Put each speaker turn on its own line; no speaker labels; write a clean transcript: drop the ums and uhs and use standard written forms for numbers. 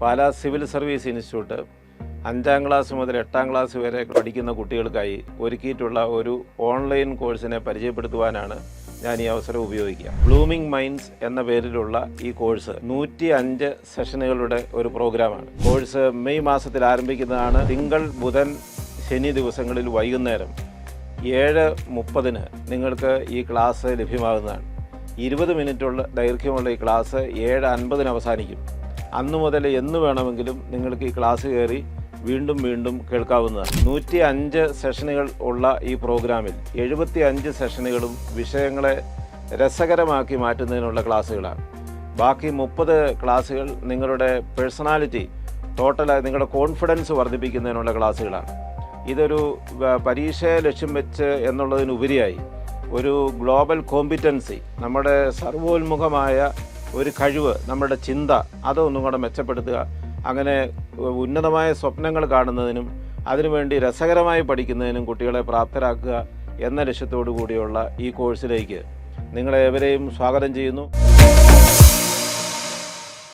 Pala civil service institute 5ാം class മുതൽ 8ാം class വരെ പഠിക്കുന്ന കുട്ടികൾക്കായി ഒരുക്കിയിട്ടുള്ള ഒരു ഓൺലൈൻ കോഴ്സിനെ പരിചയപ്പെടുത്തുവാനാണ് ഞാൻ ഈ അവസരം ഉപയോഗിക്കുക. ബ്ലൂമിംഗ് മൈൻഡ്സ് എന്ന പേരിലുള്ള ഈ കോഴ്സ് 105 സെഷനുകളുടെ ഒരു പ്രോഗ്രാമാണ്. കോഴ്സ് മെയ് മാസത്തിൽ ആരംഭിക്കുന്നതാണ്. തിങ്കൾ, ബുധൻ, ശനി ദിവസങ്ങളിൽ വൈകുന്നേരം 7:30 നിങ്ങൾക്ക് ഈ ക്ലാസ് ലഭ്യമാകുന്നതാണ്. 20 മിനിറ്റുള്ള ദൈർഘ്യമുള്ള ഈ ക്ലാസ് 7:50 അവസാനിക്കും. അന്നു മുതൽ എന്ന് വേണമെങ്കിലും നിങ്ങൾക്ക് ഈ ക്ലാസ് കയറി വീണ്ടും വീണ്ടും കേൾക്കാവുന്നതാണ്. 105 സെഷനുകൾ ഉള്ള ഈ പ്രോഗ്രാമിൽ 75 സെഷനുകളും വിഷയങ്ങളെ രസകരമാക്കി മാറ്റുന്നതിനുള്ള ക്ലാസ്സുകളാണ്. ബാക്കി 30 ക്ലാസ്സുകൾ നിങ്ങളുടെ പേഴ്സണാലിറ്റി ടോട്ടലായി നിങ്ങളുടെ കോൺഫിഡൻസ് വർദ്ധിപ്പിക്കുന്നതിനുള്ള ക്ലാസ്സുകളാണ്. ഇതൊരു പരീക്ഷയെ ലക്ഷ്യം വെച്ച് എന്നുള്ളതിനുപരിയായി ഒരു ഗ്ലോബൽ കോമ്പിറ്റൻസി, നമ്മുടെ സർവോന്മുഖമായ ഒരു കഴിവ്, നമ്മുടെ ചിന്ത അതൊന്നും കൂടെ മെച്ചപ്പെടുത്തുക, അങ്ങനെ ഉന്നതമായ സ്വപ്നങ്ങൾ കാണുന്നതിനും അതിനുവേണ്ടി രസകരമായി പഠിക്കുന്നതിനും കുട്ടികളെ പ്രാപ്തരാക്കുക എന്ന ലക്ഷ്യത്തോടു കൂടിയുള്ള ഈ കോഴ്സിലേക്ക് നിങ്ങളെ ഏവരെയും സ്വാഗതം ചെയ്യുന്നു.